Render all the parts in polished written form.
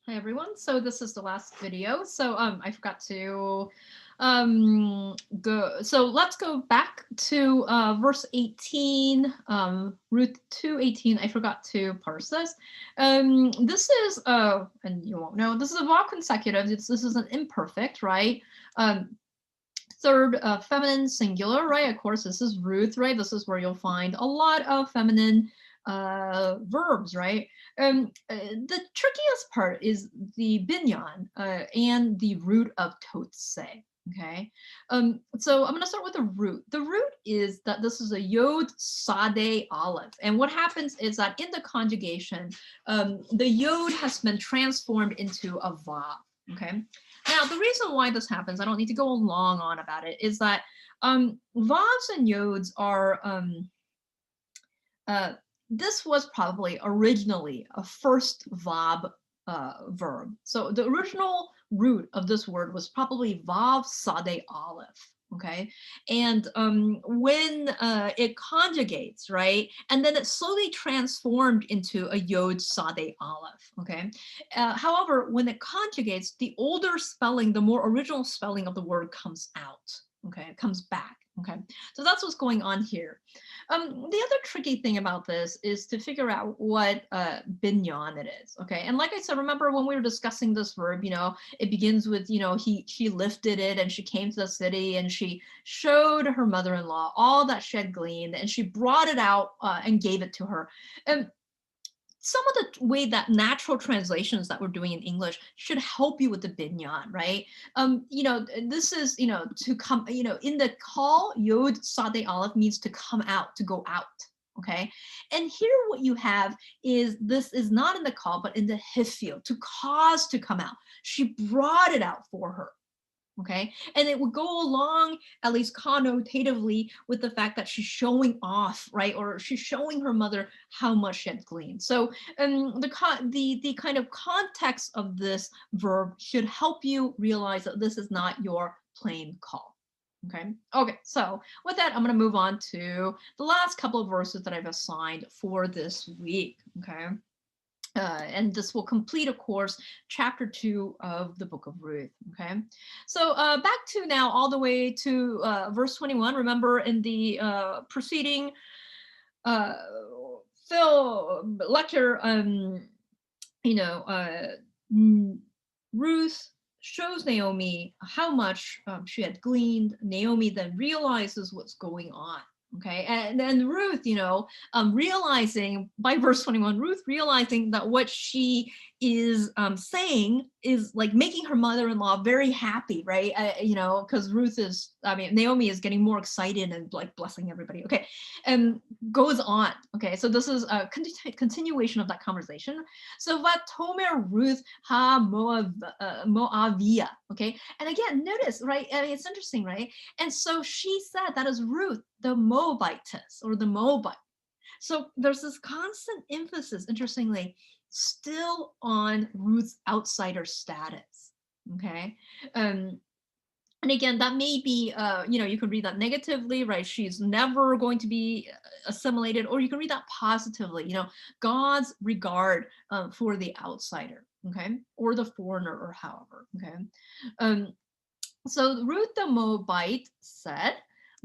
Hi everyone. So this is the last video. So I forgot to go. So let's go back to verse 18, Ruth 2:18. I forgot to parse this. This is and you won't know. This is a verb consecutive. This is an imperfect, right? Third feminine singular, right? Of course, this is Ruth, right? This is where you'll find a lot of feminine verbs, right? The trickiest part is the binyan and the root of totse. Okay, so I'm going to start with the root. The root is that this is a yod sade aleph, and what happens is that in the conjugation, the yod has been transformed into a vav. Okay, now the reason why this happens, I don't need to go long on about it, is that vavs and yods are this was probably originally a first vav verb. So the original root of this word was probably vav sade aleph. Okay, and when it conjugates, right, and then it slowly transformed into a yod sade aleph. Okay, however, when it conjugates, the older spelling, the more original spelling of the word comes out. Okay, it comes back. Okay, so that's what's going on here. The other tricky thing about this is to figure out what binyan it is. Okay, and like I said, remember when we were discussing this verb, it begins with, she lifted it and she came to the city and she showed her mother-in-law all that she had gleaned and she brought it out and gave it to her. And some of the way that natural translations that we're doing in English should help you with the binyan, right? This is, to come, in the call, yod sade aleph means to come out, to go out. Okay, and here what you have is this is not in the call, but in the hifil, to cause to come out. She brought it out for her. Okay, and it would go along, at least connotatively, with the fact that she's showing off, right, or she's showing her mother how much she had gleaned. So the kind of context of this verb should help you realize that this is not your plain call. Okay, so with that, I'm going to move on to the last couple of verses that I've assigned for this week. Okay, and this will complete, of course, chapter 2 of the book of Ruth. Okay, so back to now all the way to verse 21. Remember in the preceding Phil lecture, Ruth shows Naomi how much she had gleaned. Naomi then realizes what's going on. Okay, and then Ruth, realizing by verse 21, Ruth realizing that what she is saying is like making her mother-in-law very happy, right? Because Naomi is getting more excited and like blessing everybody. Okay, and goes on. Okay, so this is a continuation of that conversation. So Vatomer Ruth ha Moavia. Okay, and again, notice, right? I mean, it's interesting, right? And so she said, that is Ruth, the Moabitess or the Moabite. So there's this constant emphasis, interestingly, still on Ruth's outsider status. Okay. And again, that may be, you can read that negatively, right? She's never going to be assimilated, or you can read that positively, God's regard for the outsider, okay, or the foreigner, or however, okay. So Ruth the Moabite said,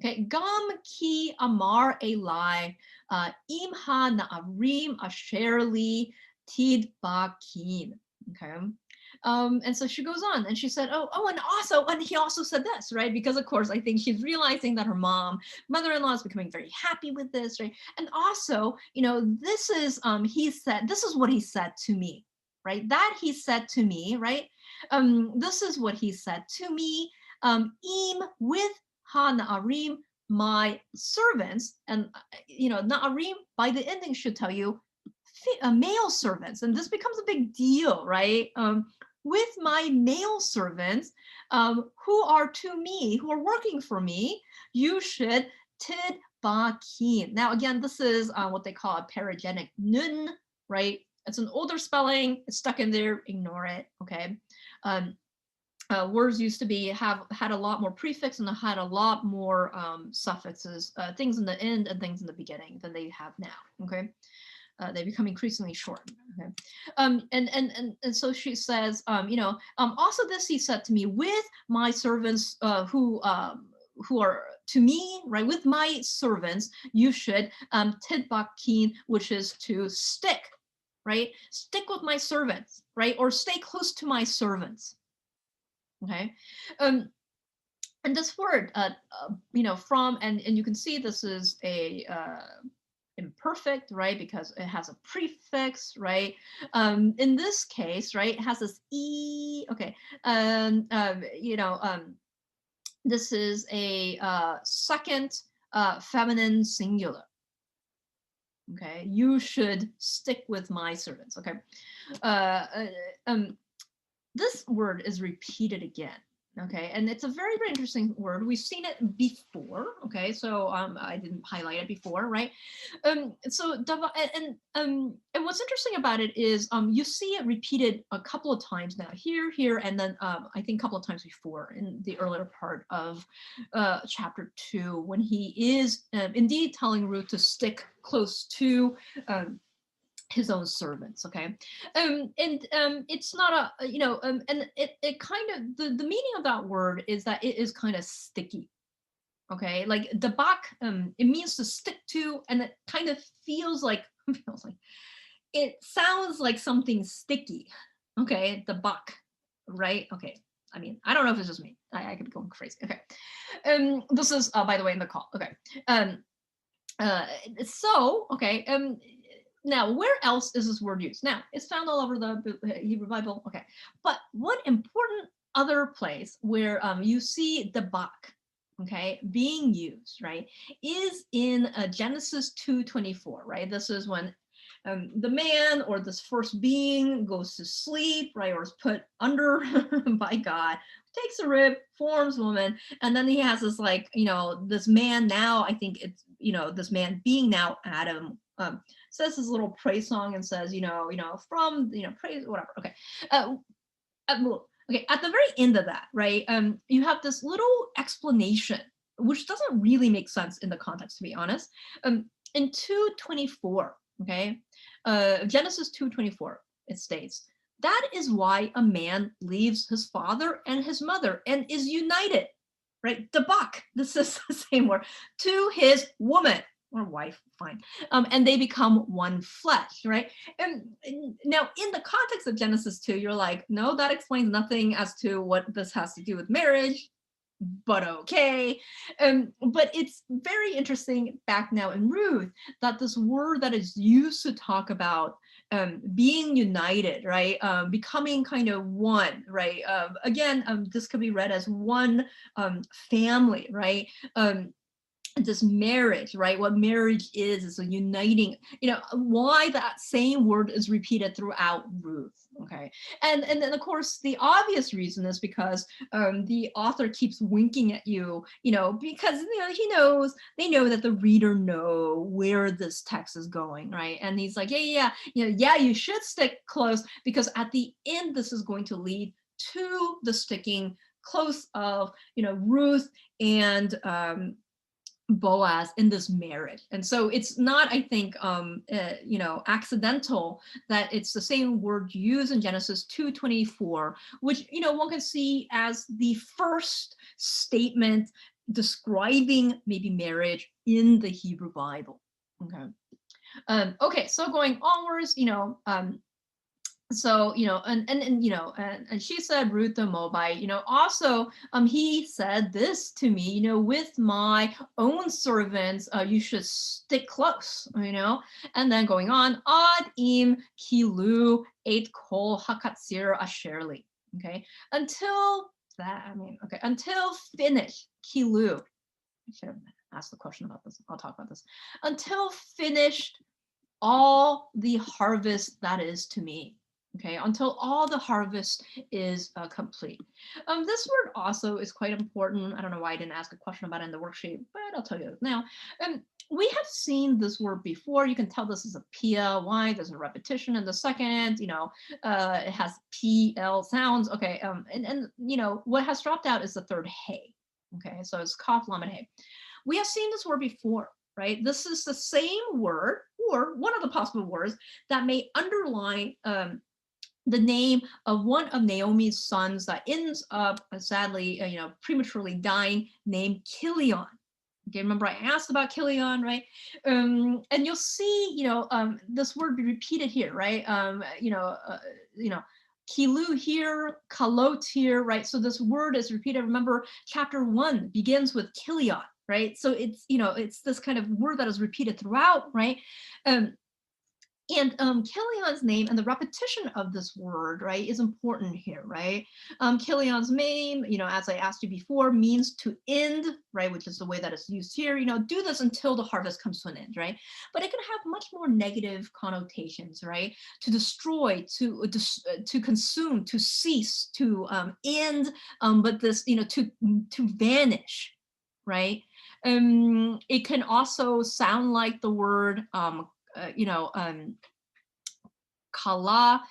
okay, Gam ki amar elai imha na'arim asherli tid bakin, okay. And so she goes on and she said, and he also said this, right? Because of course, I think she's realizing that her mother-in-law is becoming very happy with this, right? And also, this is, this is what he said to me, right? That he said to me, right? This is what he said to me, im with ha na'arim, my servants, and, na'arim by the ending should tell you male servants, and this becomes a big deal, right? With my male servants who are to me, who are working for me, you should tid bakin. Now, again, this is what they call a paragenic nun, right? It's an older spelling. It's stuck in there. Ignore it, okay? Words used to had a lot more prefix and had a lot more suffixes, things in the end and things in the beginning than they have now, okay? they become increasingly short. Okay. And so she says, also this he said to me, with my servants who are to me, right? With my servants, you should tidbakin, which is to stick, right? Stick with my servants, right? Or stay close to my servants. Okay. And this word, from, and you can see this is a imperfect, right? Because it has a prefix, right? In this case, right, it has this e. Okay. This is a second feminine singular. Okay, you should stick with my servants. Okay, this word is repeated again. Okay, and it's a very, very interesting word. We've seen it before. Okay, so I didn't highlight it before, right? And what's interesting about it is you see it repeated a couple of times now, here, and then I think a couple of times before in the earlier part of chapter 2, when he is indeed telling Ruth to stick close to his own servants. Okay. It's not and it kind of, the meaning of that word is that it is kind of sticky. Okay, like the bak, it means to stick to, and it kind of feels like it sounds like something sticky. Okay, the bak, right? Okay, I mean, I don't know if it's just me. I could be going crazy. Okay, this is by the way in the call. Okay, okay, now, where else is this word used? Now, it's found all over the Hebrew Bible. Okay, but one important other place where you see the bak, okay, being used, right, is in Genesis 2:24, right? This is when the man, or this first being, goes to sleep, right, or is put under by God, takes a rib, forms woman, and then he has this, like, this man, now I think it's, this man being now Adam, says his little praise song and says, from, praise, whatever. Okay. Okay. At the very end of that, right, you have this little explanation, which doesn't really make sense in the context, to be honest. In 2:24, okay, Genesis 2:24, it states, that is why a man leaves his father and his mother and is united, right? Debak, this is the same word, to his woman or wife, fine, and they become one flesh, right? And now, in the context of Genesis 2, you're like, no, that explains nothing as to what this has to do with marriage, but okay. But it's very interesting back now in Ruth that this word that is used to talk about being united, right? Becoming kind of one, right? Again, this could be read as one family, right? This marriage, right? What marriage is a uniting, why that same word is repeated throughout Ruth. Okay. And then of course the obvious reason is because the author keeps winking at you, because they know that the reader know where this text is going, right? And he's like, yeah, you should stick close, because at the end this is going to lead to the sticking close of Ruth and Boaz in this marriage. And so it's not, I think, accidental that it's the same word used in Genesis 2:24, which, one can see as the first statement describing maybe marriage in the Hebrew Bible. Okay. Okay, so going onwards, so and she said, Ruth the Moabite, also he said this to me, with my own servants you should stick close, and then going on, ad im kilu et kol hakatsir asherli. Okay, until finish kilu. I should have asked the question about this. I'll talk about this. Until finished all the harvest that is to me. Okay, until all the harvest is complete. This word also is quite important. I don't know why I didn't ask a question about it in the worksheet, but I'll tell you now. We have seen this word before. You can tell this is a pia. Why? There's a repetition in the second. It has pl sounds. Okay, and what has dropped out is the third hey. Okay, so it's kaf lamed hey. We have seen this word before. right? This is the same word or one of the possible words that may underline the name of one of Naomi's sons that ends up sadly, prematurely dying, named Kilion. Okay, remember I asked about Kilion, right? And you'll see, this word be repeated here, right? Kilu here, kalot here, right? So this word is repeated. Remember, chapter 1 begins with Kilion, right? So it's this kind of word that is repeated throughout, right? And Kilion's name and the repetition of this word, right, is important here, right? Kilion's name, as I asked you before, means to end, right, which is the way that it's used here. Do this until the harvest comes to an end, right? But it can have much more negative connotations, right? To destroy, to consume, to cease, to end, but this, to vanish, right? It can also sound like the word kala,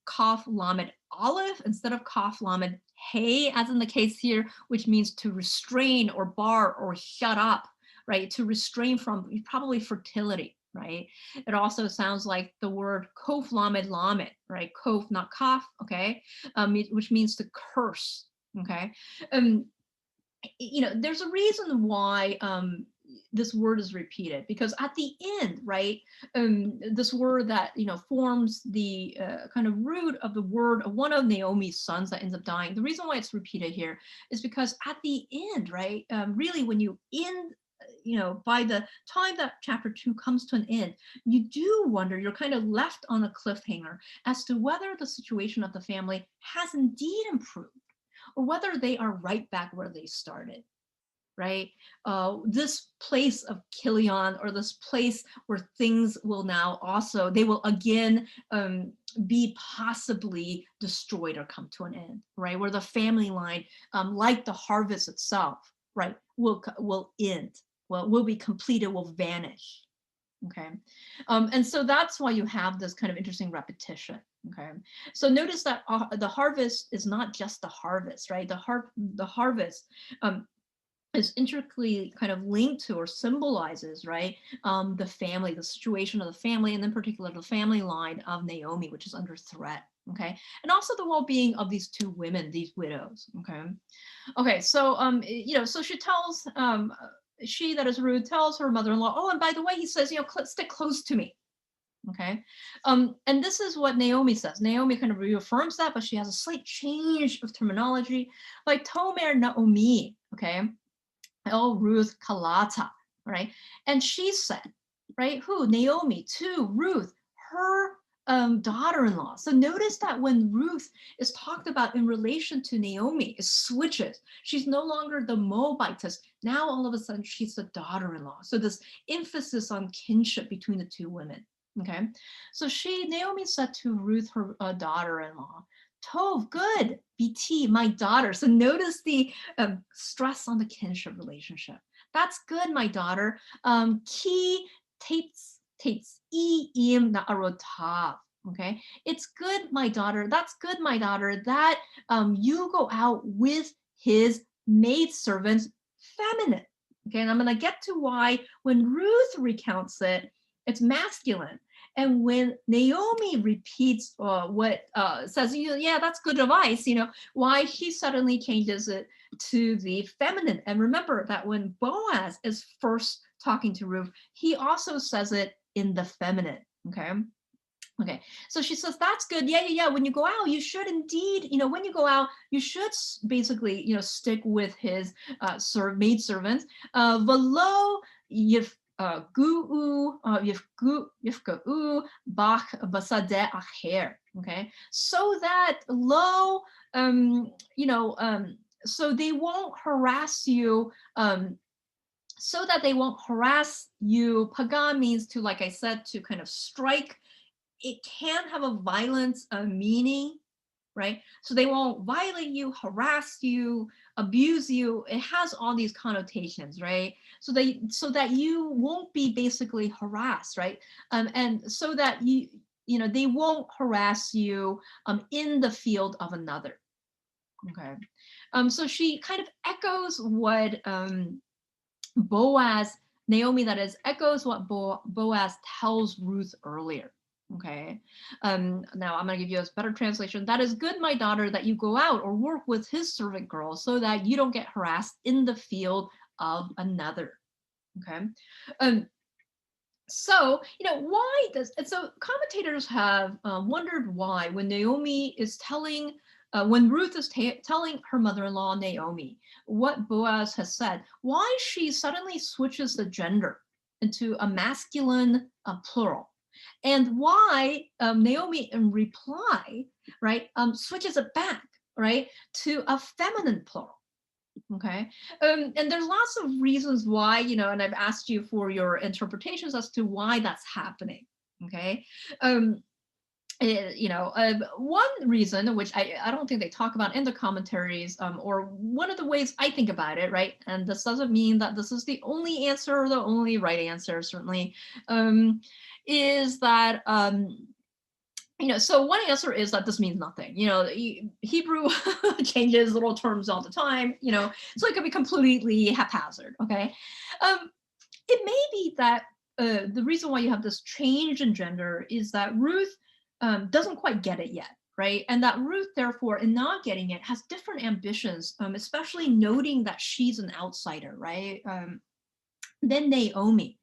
kaf lamed aleph instead of kaf lamed hey, as in the case here, which means to restrain or bar or shut up, right? To restrain from probably fertility, right? It also sounds like the word kof lamed lamed, right? Kof, not kaf, okay? Which means to curse, okay? There's a reason why this word is repeated, because at the end, right, this word that forms the kind of root of the word of one of Naomi's sons that ends up dying. The reason why it's repeated here is because at the end, right, really when you end, by the time that chapter 2 comes to an end, you do wonder, you're kind of left on a cliffhanger as to whether the situation of the family has indeed improved or whether they are right back where they started, right? This place of Kilion, or this place where things will now also, they will again be possibly destroyed or come to an end, right? Where the family line, like the harvest itself, right, will end, will be completed, will vanish. Okay, and so that's why you have this kind of interesting repetition. Okay, so notice that the harvest is not just the harvest, right? The harvest is intricately kind of linked to or symbolizes, right, the family, the situation of the family, and in particular the family line of Naomi, which is under threat. Okay, and also the well-being of these two women, these widows. Okay, so so she tells she, that is Ruth, tells her mother-in-law, oh, and by the way, he says, stick close to me. Okay, and this is what Naomi says. Naomi kind of reaffirms that, but she has a slight change of terminology, like Tomer Naomi. Okay, oh, Ruth Kalata, right? And she said, right, who? Naomi to Ruth, her daughter-in-law. So notice that when Ruth is talked about in relation to Naomi, it switches. She's no longer the Moabitess. Now all of a sudden she's the daughter-in-law. So this emphasis on kinship between the two women. Okay, so Naomi said to Ruth, her daughter-in-law, Tov, good, BT, my daughter. So notice the stress on the kinship relationship. That's good, my daughter. Ki tates im na'arotav. Okay, it's good, my daughter. That's good, my daughter, that you go out with his maidservants, feminine. Okay, and I'm going to get to why when Ruth recounts it, it's masculine. And when Naomi repeats what says, yeah, that's good advice, why she suddenly changes it to the feminine. And remember that when Boaz is first talking to Ruth, he also says it in the feminine. Okay, so she says, that's good. Yeah. When you go out, you should indeed, when you go out, you should basically, stick with his maid servants. Velo yif gu'u yifka'u bach basade acher. Okay, so that so they won't harass you. So that they won't harass you. Pagan means to, like I said, to kind of strike. It can have a violent meaning, right? So they won't violate you, harass you, abuse you. It has all these connotations, right? So that you won't be basically harassed, right? And so that they won't harass you in the field of another. Okay. So she kind of echoes what Boaz Naomi, that is, echoes what Boaz tells Ruth earlier. Okay. Now I'm going to give you a better translation. That is good, my daughter, that you go out or work with his servant girls so that you don't get harassed in the field of another. Okay. Um, so, why does, and so commentators have wondered why when Naomi is telling, when Ruth is telling her mother-in-law Naomi what Boaz has said, why she suddenly switches the gender into a masculine plural, and why Naomi in reply, right, switches it back, right, to a feminine plural. Okay. And there's lots of reasons why, and I've asked you for your interpretations as to why that's happening. Okay. Um, one reason, which I don't think they talk about in the commentaries, or one of the ways I think about it, right? And this doesn't mean that this is the only answer or the only right answer, certainly, is that so one answer is that this means nothing. Hebrew changes little terms all the time, so it could be completely haphazard, okay? It may be that the reason why you have this change in gender is that Ruth doesn't quite get it yet, right? And that Ruth, therefore, in not getting it, has different ambitions, especially noting that she's an outsider, right? Then Naomi,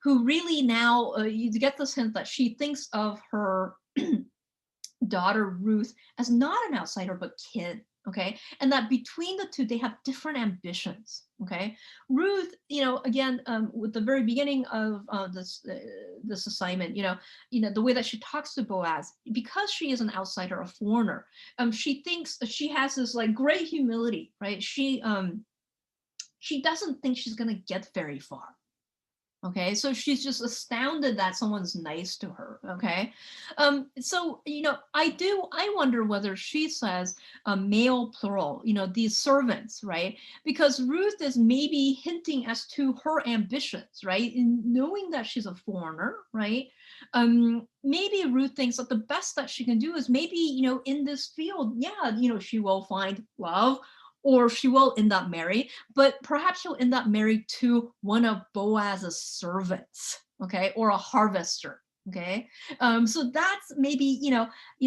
who really now, you get this hint that she thinks of her daughter Ruth as not an outsider but kin, okay? And that between the two they have different ambitions, okay? Ruth, again, with the very beginning of this assignment, the way that she talks to Boaz, because she is an outsider, a foreigner, she thinks that she has this like great humility, right? She doesn't think she's going to get very far. Okay, so she's just astounded that someone's nice to her. Okay, so I wonder whether she says male plural, these servants, right? Because Ruth is maybe hinting as to her ambitions, right? In knowing that she's a foreigner, right? Maybe Ruth thinks that the best that she can do is maybe, in this field, yeah, she will find love, or she will end up married, but perhaps she'll end up married to one of Boaz's servants, okay, or a harvester. Okay, so that's maybe,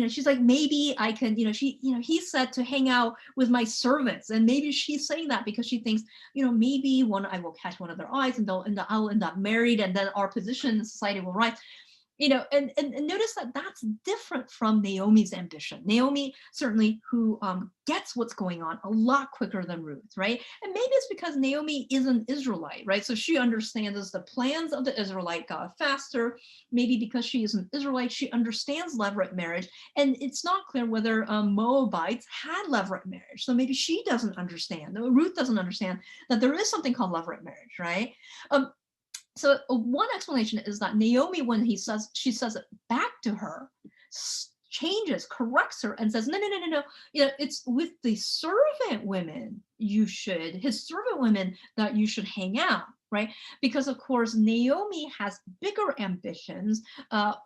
she's like, maybe I can, he said to hang out with my servants, and maybe she's saying that because she thinks, maybe I will catch one of their eyes, and I'll end up married, and then our position in society will rise. And notice that that's different from Naomi's ambition. Naomi, certainly, who gets what's going on a lot quicker than Ruth, right? And maybe it's because Naomi is an Israelite, right? So she understands the plans of the Israelite God faster. Maybe because she is an Israelite, she understands levirate marriage. And it's not clear whether Moabites had levirate marriage. So maybe she doesn't understand, Ruth doesn't understand that there is something called levirate marriage, right? So one explanation is that Naomi, when she says it back to her, changes, corrects her, and says, no. It's with the servant women his servant women that you should hang out, right? Because of course Naomi has bigger ambitions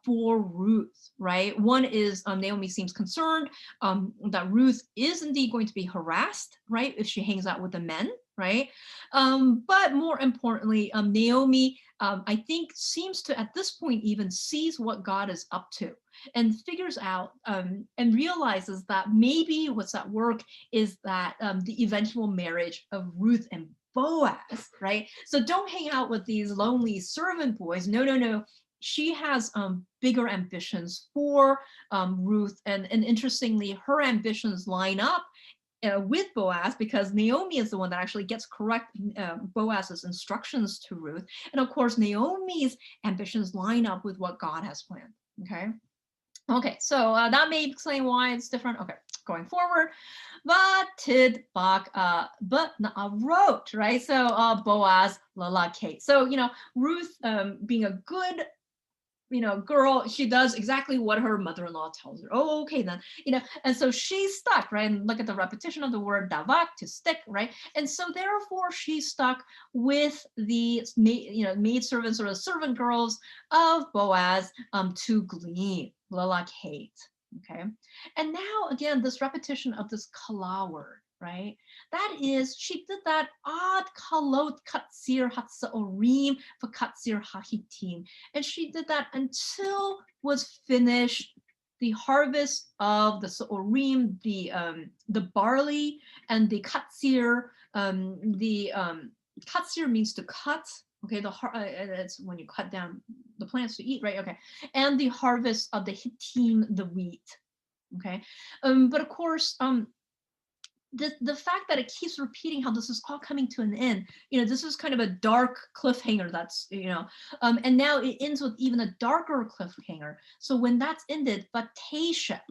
for Ruth, right? One is Naomi seems concerned that Ruth is indeed going to be harassed, right, if she hangs out with the men, right? But more importantly, Naomi, I think, seems to, at this point, even sees what God is up to and figures out and realizes that maybe what's at work is that the eventual marriage of Ruth and Boaz, right? So don't hang out with these lonely servant boys. No. She has bigger ambitions for Ruth, and interestingly, her ambitions line up with Boaz, because Naomi is the one that actually gets correct Boaz's instructions to Ruth. And of course, Naomi's ambitions line up with what God has planned. Okay, so that may explain why it's different. Okay, going forward. Vatid bak but wrote, right? So Boaz lala Kate. So Ruth, being a good girl, she does exactly what her mother-in-law tells her. Oh, okay then, and so she's stuck, right? And look at the repetition of the word davak, to stick, right? And so therefore she's stuck with the maid servants or the servant girls of Boaz to glean, lalak hate. Okay, and now again, this repetition of this kala word, right? That is, she did that ad kalot katsir hatsaorim v'katsir hahitim. And she did that until was finished the harvest of the saorim, the barley, and the katsir. Katsir means to cut. Okay, it's when you cut down the plants to eat, right? Okay, and the harvest of the hittim, the wheat. Okay, but of course, the fact that it keeps repeating how this is all coming to an end, this is kind of a dark cliffhanger that's, and now it ends with even a darker cliffhanger. So when that's ended, Vatasha,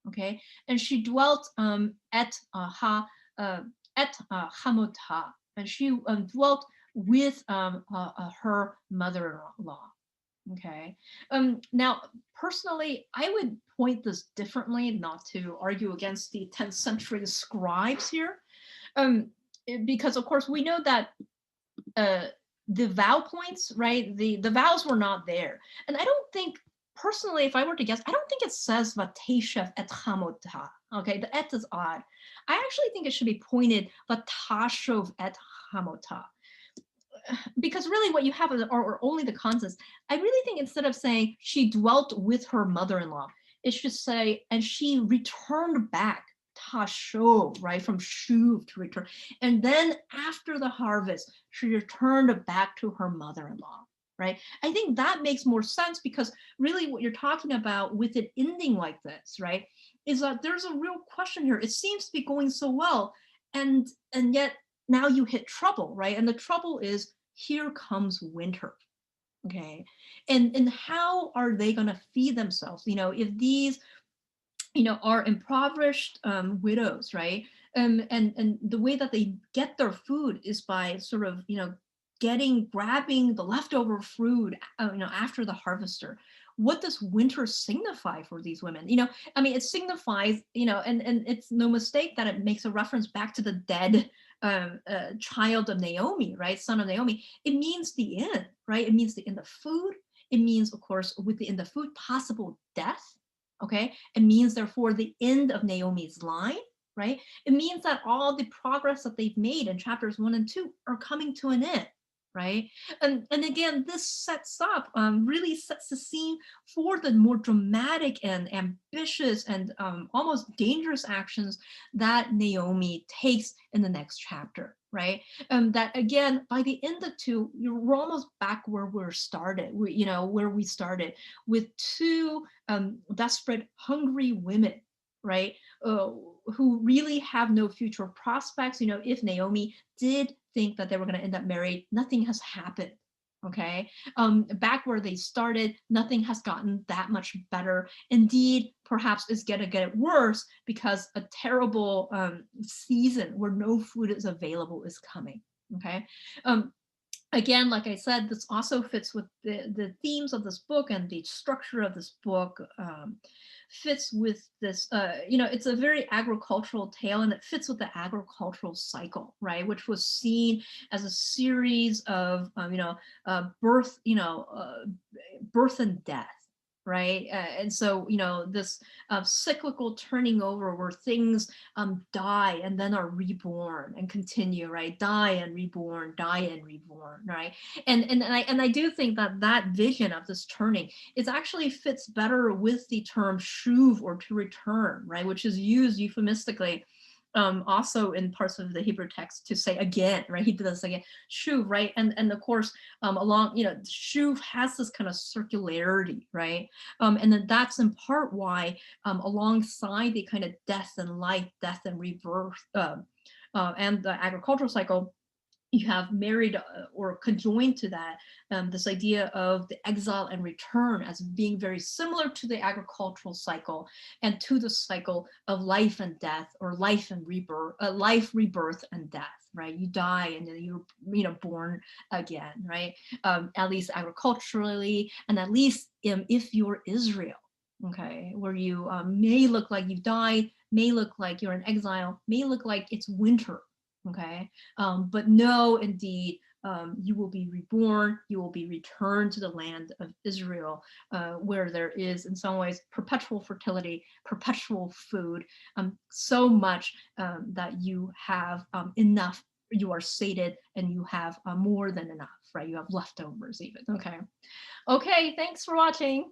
okay, and she dwelt at Hamotah, and she dwelt with her mother-in-law. Okay. Now, personally, I would point this differently, not to argue against the 10th century scribes here, because of course we know that the vowel points, right? The vowels were not there, and I don't think, personally, if I were to guess, I don't think it says Vateshev et Hamotah. Okay, the et is odd. I actually think it should be pointed Vatashov et Hamotah, because really what you have are only the consonants. I really think instead of saying she dwelt with her mother-in-law, it should say, and she returned back, tasho, right, from shuv, to return. And then after the harvest, she returned back to her mother-in-law, right? I think that makes more sense, because really what you're talking about with it ending like this, right, is that there's a real question here. It seems to be going so well, and yet now you hit trouble, right? And the trouble is, here comes winter. Okay. And how are they going to feed themselves? If these, are impoverished widows, right? And the way that they get their food is by sort of, grabbing the leftover food, after the harvester. What does winter signify for these women? I mean, it signifies, and it's no mistake that it makes a reference back to the dead child of Naomi, right? Son of Naomi. It means the end, right? It means the end of food. It means, of course, with the end of food, possible death. Okay. It means, therefore, the end of Naomi's line, right? It means that all the progress that they've made in chapters 1 and 2 are coming to an end, right? And again, this sets up, really sets the scene for the more dramatic and ambitious and almost dangerous actions that Naomi takes in the next chapter, right? That again, by the end of 2, we're almost back where we're started, where we started, with 2 desperate, hungry women, right? Who really have no future prospects. If Naomi did think that they were going to end up married, nothing has happened. Okay. Back where they started, nothing has gotten that much better. Indeed, perhaps it's going to get worse, because a terrible season where no food is available is coming. Okay. Again, like I said, this also fits with the themes of this book, and the structure of this book fits with this, it's a very agricultural tale, and it fits with the agricultural cycle, right? Which was seen as a series of, birth, birth and death, right? And so, this cyclical turning over where things die and then are reborn and continue, right? Die and reborn, right? And I do think that vision of this turning is actually fits better with the term shuv, or to return, right? Which is used euphemistically also in parts of the Hebrew text to say again, right? He did this again, shuv, right? And of course, along, shuv has this kind of circularity, right? And then that's in part why, alongside the kind of death and life, death and rebirth, and the agricultural cycle, you have married or conjoined to that this idea of the exile and return as being very similar to the agricultural cycle, and to the cycle of life and death, or life and rebirth, rebirth and death, right? You die and then you're born again, right? At least agriculturally, and at least if you're Israel, okay, where you may look like you've died, may look like you're in exile, may look like it's winter. Okay, but no, indeed, you will be reborn, you will be returned to the land of Israel, where there is, in some ways, perpetual fertility, perpetual food, so much that you have enough, you are sated, and you have more than enough, right? You have leftovers even, okay? Okay, thanks for watching.